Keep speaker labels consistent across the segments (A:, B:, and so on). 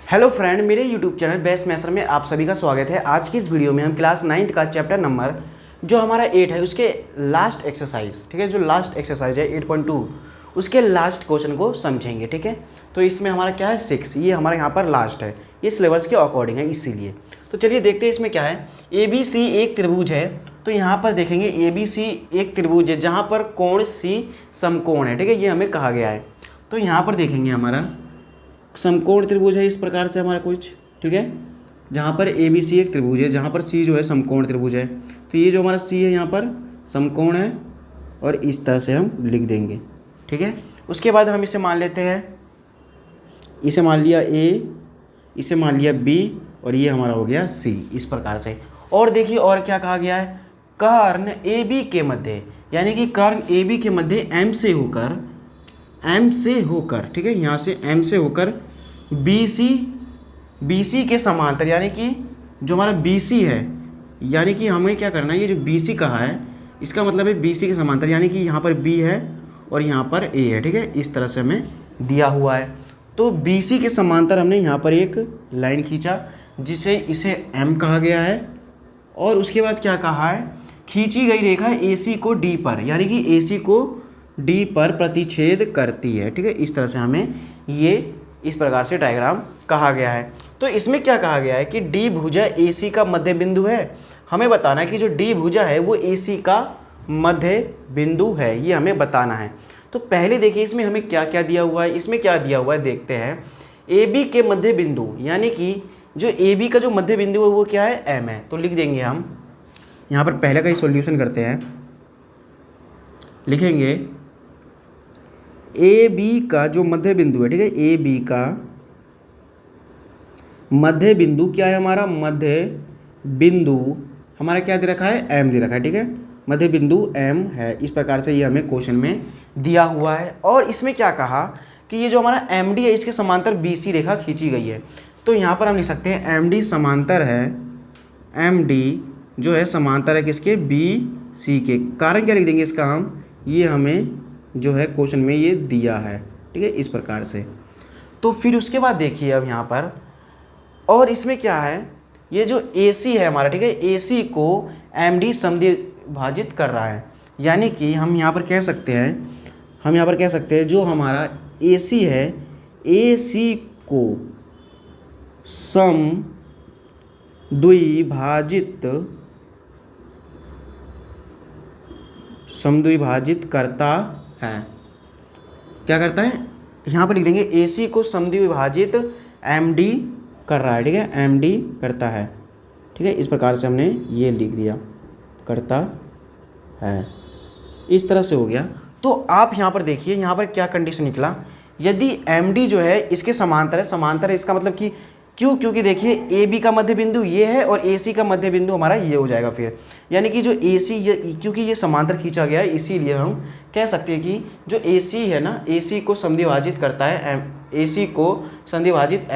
A: Hello friend, मेरे YouTube channel best maths में आप सभी का स्वागत है। आज की इस वीडियो में हम क्लास 9th का चैप्टर नंबर जो हमारा 8 है उसके लास्ट एक्सरसाइज, ठीक है, जो लास्ट एक्सरसाइज है 8.2 उसके लास्ट क्वेश्चन को समझेंगे। ठीक है, तो इसमें हमारा क्या है 6, ये हमारे यहाँ पर लास्ट है, ये सिलेबस के अकॉर्डिंग है इसीलिए। तो चलिए देखते हैं इसमें क्या है। ABC एक त्रिभुज है, तो यहाँ पर देखेंगे ABC एक त्रिभुज है जहाँ पर कोण C समकोण है। ठीक है, ये हमें कहा गया है। तो यहाँ पर देखेंगे हमारा समकोण त्रिभुज है इस प्रकार से हमारा कुछ, ठीक है, जहाँ पर ABC एक त्रिभुज है जहाँ पर C जो है समकोण त्रिभुज है। तो ये जो हमारा C है यहाँ पर समकोण है और इस तरह से हम लिख देंगे। ठीक है, उसके बाद हम इसे मान लेते हैं, इसे मान लिया A, इसे मान लिया B और ये हमारा हो गया C इस प्रकार से। और देखिए और क्या कहा गया है, कर्ण AB के मध्य, यानी कि कर्ण AB के मध्य M से होकर, ठीक है, यहाँ से M से होकर BC के समांतर, यानी कि जो हमारा BC है, यानी कि हमें क्या करना है, ये जो BC कहा है इसका मतलब है BC के समांतर, यानी कि यहाँ पर B है और यहाँ पर A है। ठीक है, इस तरह से हमें दिया हुआ है। तो BC के समांतर हमने यहाँ पर एक लाइन खींचा जिसे इसे M कहा गया है, और उसके बाद क्या कहा है, खींची गई रेखा AC को D पर, यानी कि AC को D पर प्रतिच्छेद करती है। ठीक है, इस तरह से हमें ये इस प्रकार से डायग्राम कहा गया है। तो इसमें क्या कहा गया है कि D भुजा AC का मध्य बिंदु है। हमें बताना है कि जो D भुजा है वो AC का मध्य बिंदु है, ये हमें बताना है। तो पहले देखिए इसमें हमें क्या क्या दिया हुआ है, इसमें क्या दिया हुआ है देखते हैं। AB के मध्य बिंदु, यानी कि जो AB का जो मध्य बिंदु है वो क्या है, M है। तो लिख देंगे हम यहाँ पर, पहले का ही सॉल्यूशन करते हैं, लिखेंगे AB का जो मध्य बिंदु है, ठीक है, AB का मध्य बिंदु क्या है, हमारा मध्य बिंदु हमारा क्या दे रखा है, M दे रखा है। ठीक है, मध्य बिंदु M है। इस प्रकार से ये हमें क्वेश्चन में दिया हुआ है। और इसमें क्या कहा कि ये जो हमारा MD है इसके समांतर BC रेखा खींची गई है। तो यहाँ पर हम लिख सकते हैं MD समांतर है, MD जो है समांतर है किसके, BC के। कारण क्या लिख देंगे इसका हम, ये हमें जो है क्वेश्चन में ये दिया है। ठीक है, इस प्रकार से। तो फिर उसके बाद देखिए अब यहाँ पर, और इसमें क्या है, ये जो AC है हमारा, ठीक है, AC को MD समद्विभाजित कर रहा है, यानी कि हम यहाँ पर कह सकते हैं, जो हमारा AC है AC को समद्विभाजित करता है। क्या करता है, यहाँ पर लिख देंगे AC को समद्विभाजित MD कर रहा है। ठीक है, MD करता है। ठीक है, इस प्रकार से हमने ये लिख दिया, करता है, इस तरह से हो गया। तो आप यहाँ पर देखिए, यहाँ पर क्या कंडीशन निकला, यदि MD जो है इसके समांतर है, इसका मतलब कि क्यों, क्योंकि देखिए AB का मध्य बिंदु ये है और AC का मध्य बिंदु हमारा ये हो जाएगा फिर, यानी कि जो AC क्योंकि ये समांतर खींचा गया है इसीलिए हम कह सकते हैं कि जो AC है ना, AC को समद्विभाजित करता है, AC को समद्विभाजित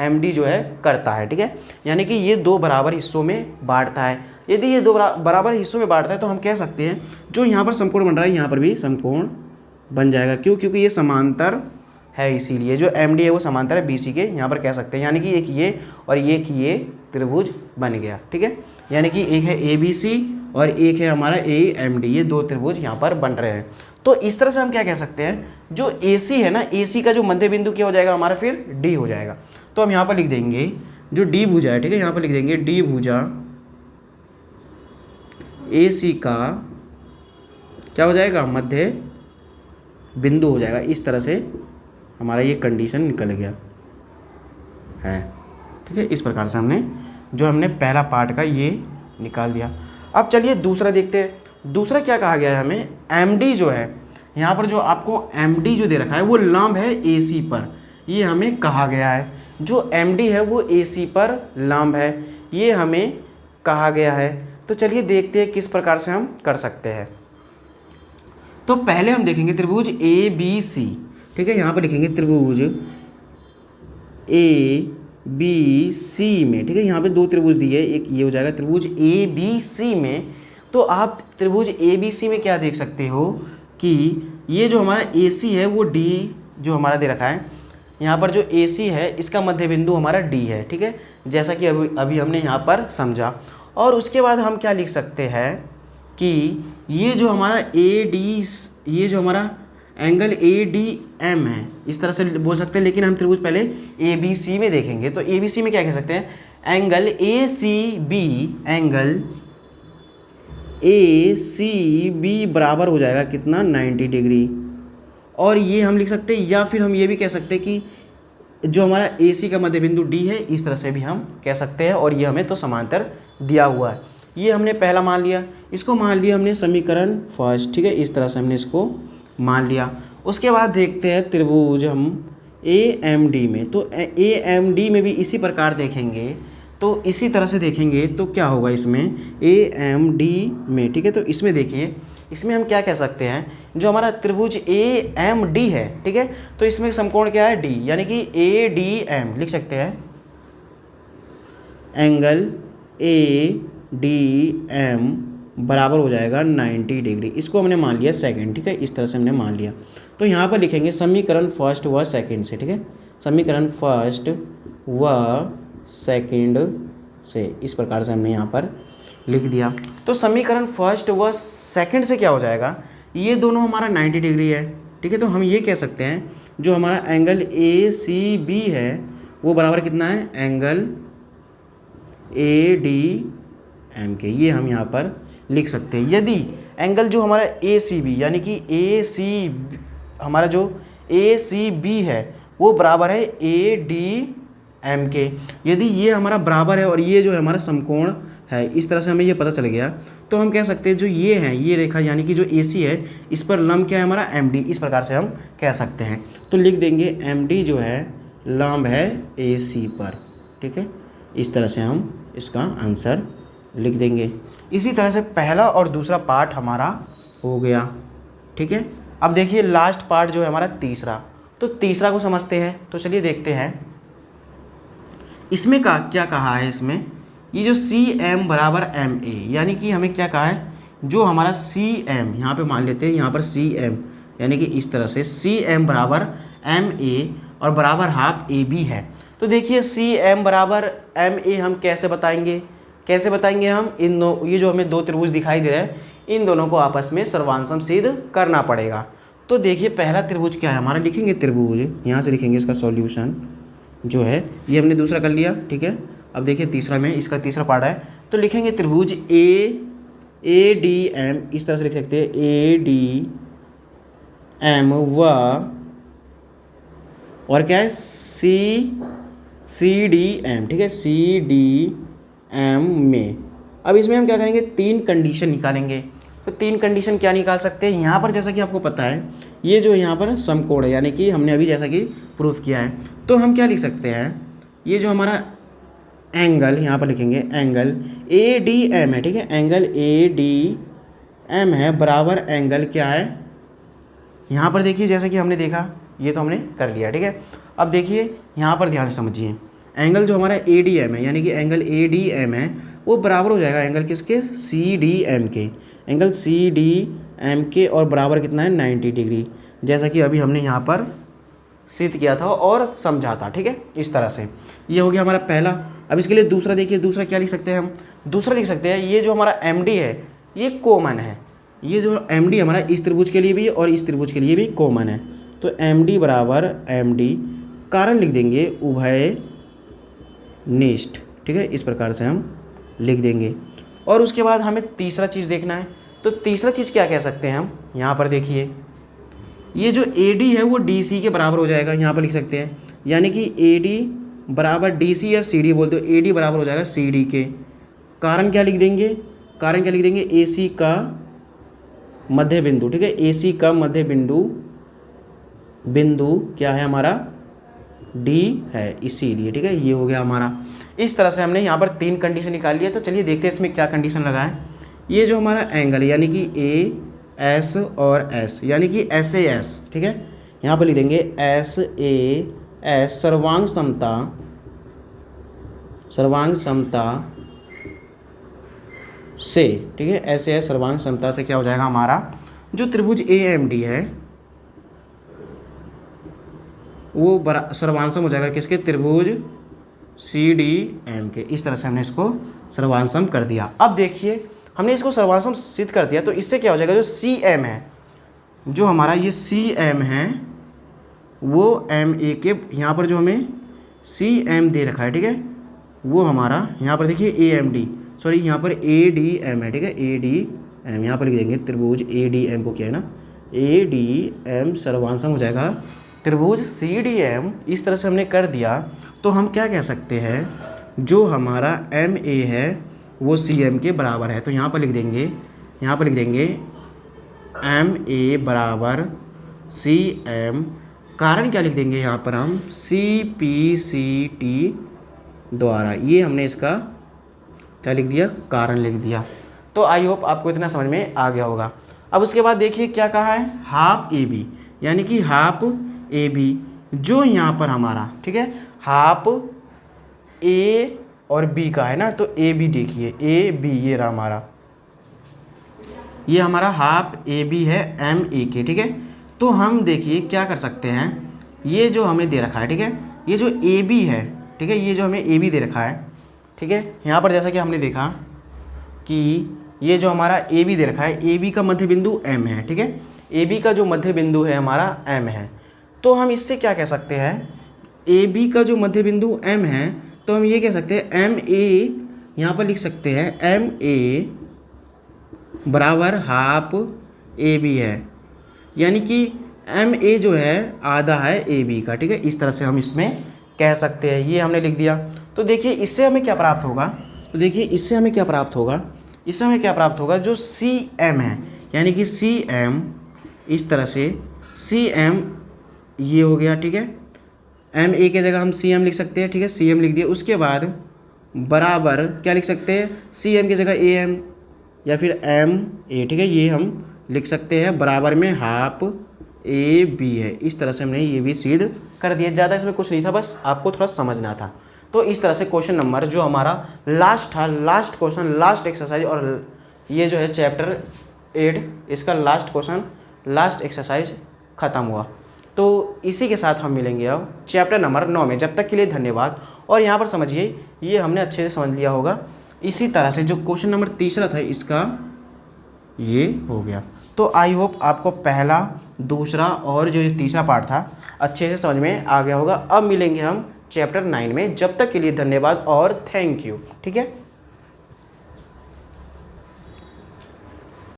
A: MD जो है करता है। ठीक है, यानी कि ये दो बराबर हिस्सों में बांटता है। यदि ये दो बराबर हिस्सों में बांटता है तो हम कह सकते हैं जो यहाँ पर समकोण बन रहा है यहाँ पर भी समकोण बन जाएगा। क्यों, क्योंकि ये समांतर है, इसीलिए जो MD है वो समांतर है BC के, यहाँ पर कह सकते हैं, यानी कि एक ये और एक ये त्रिभुज बन गया। ठीक है, यानी कि एक है ABC और एक है हमारा AMD, ये दो त्रिभुज यहाँ पर बन रहे हैं। तो इस तरह से हम क्या कह सकते हैं, जो AC है ना, AC का जो मध्य बिंदु क्या हो जाएगा हमारा, फिर D हो जाएगा। तो हम यहाँ पर लिख देंगे जो D भुजा है, ठीक है, यहाँ पर लिख देंगे D भुजा AC का क्या हो जाएगा, मध्य बिंदु हो जाएगा। इस तरह से हमारा ये कंडीशन निकल गया है। ठीक है, इस प्रकार से हमने पहला पार्ट का ये निकाल दिया। अब चलिए दूसरा देखते हैं। दूसरा क्या कहा गया है हमें, MD जो है यहाँ पर, जो आपको MD जो दे रखा है वो लंब है AC पर, ये हमें कहा गया है। जो MD है वो AC पर लंब है, ये हमें कहा गया है। तो चलिए देखते हैं किस प्रकार से हम कर सकते हैं। तो पहले हम देखेंगे त्रिभुज ABC। ठीक है, यहाँ पर लिखेंगे त्रिभुज ABC में। ठीक है, यहाँ पे दो त्रिभुज दिए, एक ये हो जाएगा त्रिभुज ABC में। तो आप त्रिभुज ABC में क्या देख सकते हो कि ये जो हमारा AC है वो D जो हमारा दे रखा है, यहाँ पर जो AC है इसका मध्य बिंदु हमारा D है, ठीक है, जैसा कि अभी हमने यहाँ पर समझा। और उसके बाद हम क्या लिख सकते हैं कि ये जो हमारा ये जो हमारा एंगल ADM है, इस तरह से बोल सकते हैं, लेकिन हम त्रिभुज पहले ABC में देखेंगे। तो ABC में क्या कह सकते हैं, एंगल ACB बराबर हो जाएगा कितना, 90 डिग्री। और ये हम लिख सकते हैं, या फिर हम ये भी कह सकते हैं कि जो हमारा AC का मध्य बिंदु D है, इस तरह से भी हम कह सकते हैं। और ये हमें तो समांतर दिया हुआ है, ये हमने पहला मान लिया। इसको मान लिया हमने समीकरण फर्स्ट, ठीक है, इस तरह से हमने इसको मान लिया। उसके बाद देखते हैं त्रिभुज हम AMD में। तो AMD में भी इसी प्रकार देखेंगे, तो इसी तरह से देखेंगे तो क्या होगा इसमें AMD में, ठीक है। तो इसमें देखिए, इसमें हम क्या कह सकते हैं, जो हमारा त्रिभुज AMD है, ठीक है, तो इसमें समकोण क्या है, D, यानी कि ADM लिख सकते हैं, एंगल ADM बराबर हो जाएगा 90 डिग्री। इसको हमने मान लिया सेकंड, ठीक है, इस तरह से हमने मान लिया। तो यहाँ पर लिखेंगे समीकरण फर्स्ट व सेकंड से, ठीक है, समीकरण फर्स्ट व सेकंड से, इस प्रकार से हमने यहाँ पर लिख दिया। तो समीकरण फर्स्ट व सेकंड से क्या हो जाएगा, ये दोनों हमारा 90 डिग्री है, ठीक है। तो हम ये कह सकते हैं जो हमारा एंगल ACB है वो बराबर कितना है, एंगल ADM के, ये हम यहाँ पर लिख सकते हैं। यदि एंगल जो हमारा ACB यानी कि हमारा जो ACB है वो बराबर है ADM के, यदि ये हमारा बराबर है और ये जो है हमारा समकोण है, इस तरह से हमें ये पता चल गया, तो हम कह सकते हैं जो ये है, ये रेखा यानी कि जो AC है, इस पर लंब क्या है हमारा MD, इस प्रकार से हम कह सकते हैं। तो लिख देंगे MD जो है लंब है AC पर, ठीक है, इस तरह से हम इसका आंसर लिख देंगे। इसी तरह से पहला और दूसरा पार्ट हमारा हो गया, ठीक है। अब देखिए लास्ट पार्ट जो है हमारा तीसरा, तो तीसरा को समझते हैं। तो चलिए देखते हैं इसमें का क्या कहा है। इसमें ये जो CM बराबर MA, यानी कि हमें क्या कहा है, जो हमारा CM यहाँ पे मान लेते हैं, यहाँ पर CM यानी कि इस तरह से CM बराबर MA और बराबर हाफ AB है। तो देखिए CM बराबर MA हम कैसे बताएंगे, हम ये जो हमें दो त्रिभुज दिखाई दे रहे हैं, इन दोनों को आपस में सर्वांशम सिद्ध करना पड़ेगा। तो देखिए पहला त्रिभुज क्या है हमारा, लिखेंगे त्रिभुज, यहाँ से लिखेंगे इसका सॉल्यूशन जो है, ये हमने दूसरा कर लिया, ठीक है। अब देखिए तीसरा में, इसका तीसरा पार्ट है, तो लिखेंगे त्रिभुज ADM, इस तरह से लिख सकते हैं ADM और क्या है CDM, ठीक है, CDM में। अब इसमें हम क्या करेंगे, तीन कंडीशन निकालेंगे। तो तीन कंडीशन क्या निकाल सकते हैं, यहाँ पर जैसा कि आपको पता है ये जो यहाँ पर समकोण है, यानी कि हमने अभी जैसा कि प्रूफ किया है, तो हम क्या लिख सकते हैं, ये जो हमारा एंगल यहाँ पर लिखेंगे एंगल ADM है, ठीक है, एंगल ADM है बराबर एंगल क्या है, यहाँ पर देखिए जैसा कि हमने देखा, ये तो हमने कर लिया, ठीक है। अब देखिए यहाँ पर ध्यान से समझिए, एंगल जो हमारा ADM है यानी कि एंगल ADM है वो बराबर हो जाएगा एंगल किसके, CDM के, एंगल CDM के, और बराबर कितना है 90 डिग्री, जैसा कि अभी हमने यहाँ पर सिद्ध किया था और समझा था, ठीक है। इस तरह से ये हो गया हमारा पहला। अब इसके लिए दूसरा देखिए, दूसरा क्या लिख सकते हैं हम, दूसरा लिख सकते हैं ये जो हमारा MD है ये कॉमन है, ये जो MD हमारा इस त्रिभुज के लिए भी और इस त्रिभुज के लिए भी कॉमन है। तो MD बराबर MD, कारण लिख देंगे उभय निष्ठ, ठीक है, इस प्रकार से हम लिख देंगे। और उसके बाद हमें तीसरा चीज़ देखना है, तो तीसरा चीज़ क्या कह सकते हैं हम, यहाँ पर देखिए ये जो AD है वो DC के बराबर हो जाएगा, यहाँ पर लिख सकते हैं, यानी कि AD बराबर DC या CD बोलते हो, AD बराबर हो जाएगा CD के। कारण क्या लिख देंगे, कारण क्या लिख देंगे, AC का मध्य बिंदु, ठीक है, AC का मध्य बिंदु क्या है हमारा, D है, इसीलिए, ठीक है, ये हो गया हमारा। इस तरह से हमने यहाँ पर तीन कंडीशन निकाल लिया। तो चलिए देखते हैं इसमें क्या कंडीशन लगा है। ये जो हमारा एंगल है यानी कि AS और S यानी कि SAS, ठीक है, यहाँ पर लिख देंगे SAS सर्वांग समता से, ठीक है, SAS सर्वांग समता से क्या हो जाएगा हमारा जो त्रिभुज AMD है वो सर्वांशम हो जाएगा किसके, त्रिभुज CDM के। इस तरह से हमने इसको सर्वांशम कर दिया। अब देखिए हमने इसको सर्वांशम सिद्ध कर दिया, तो इससे क्या हो जाएगा, जो CM है, जो हमारा ये CM है वो MA के, यहाँ पर जो हमें CM दे रखा है, ठीक है, वो हमारा यहाँ पर देखिए AMD, सॉरी यहाँ पर ADM है, ठीक है, ADM यहाँ पर लिख देंगे, त्रिभुज ADM को क्या है ना, ADM सर्वांशम हो जाएगा त्रिभुज CDM। इस तरह से हमने कर दिया, तो हम क्या कह सकते हैं, जो हमारा MA है वो CM के बराबर है। तो यहाँ पर लिख देंगे, यहाँ पर लिख देंगे MA बराबर CM, कारण क्या लिख देंगे यहाँ पर हम, CPCT द्वारा, ये हमने इसका क्या लिख दिया, कारण लिख दिया। तो आई होप आपको इतना समझ में आ गया होगा। अब उसके बाद देखिए क्या कहा है, हाफ AB, यानी कि हाफ AB जो यहाँ पर हमारा, ठीक है, हाफ A और B का है ना, तो AB देखिए AB ये रहा हमारा, ये हमारा हाफ AB है MA के, ठीक है। तो हम देखिए क्या कर सकते हैं, ये जो हमें दे रखा है, ठीक है, ये जो AB है, ठीक है, ये जो हमें AB दे रखा है, ठीक है, यहाँ पर जैसा कि हमने देखा कि ये जो हमारा AB दे रखा है, AB का मध्य बिंदु M है, ठीक है, AB का जो मध्य बिंदु है हमारा M है। तो हम इससे क्या कह सकते हैं, AB का जो मध्य बिंदु M है, तो हम ये कह सकते हैं MA, यहाँ पर लिख सकते हैं MA बराबर हाफ AB है, यानी कि MA जो है आधा है AB का, ठीक है। इस तरह से हम इसमें कह सकते हैं, ये हमने लिख दिया। तो देखिए इससे हमें क्या प्राप्त होगा, तो देखिए इससे हमें क्या प्राप्त होगा, इससे हमें क्या प्राप्त होगा, जो CM है, यानी कि CM इस तरह से CM ये हो गया, ठीक है, MA के जगह हम CM लिख सकते हैं, ठीक है, CM लिख दिया। उसके बाद बराबर क्या लिख सकते हैं, CM की जगह AM या फिर MA, ठीक है, ये हम लिख सकते हैं, बराबर में हाफ AB है। इस तरह से हमने ये भी सिद्ध कर दिया। ज़्यादा इसमें कुछ नहीं था, बस आपको थोड़ा समझना था। तो इस तरह से क्वेश्चन नंबर जो हमारा लास्ट था, लास्ट क्वेश्चन, लास्ट एक्सरसाइज, और ये जो है चैप्टर 8 इसका लास्ट क्वेश्चन, लास्ट एक्सरसाइज ख़त्म हुआ। तो इसी के साथ हम मिलेंगे अब चैप्टर नंबर 9 में। जब तक के लिए धन्यवाद। और यहाँ पर समझिए ये हमने अच्छे से समझ लिया होगा। इसी तरह से जो क्वेश्चन नंबर तीसरा था इसका ये हो गया। तो आई होप आपको पहला, दूसरा और जो ये तीसरा पार्ट था अच्छे से समझ में आ गया होगा। अब मिलेंगे हम चैप्टर 9 में। जब तक के लिए धन्यवाद और थैंक यू। ठीक है।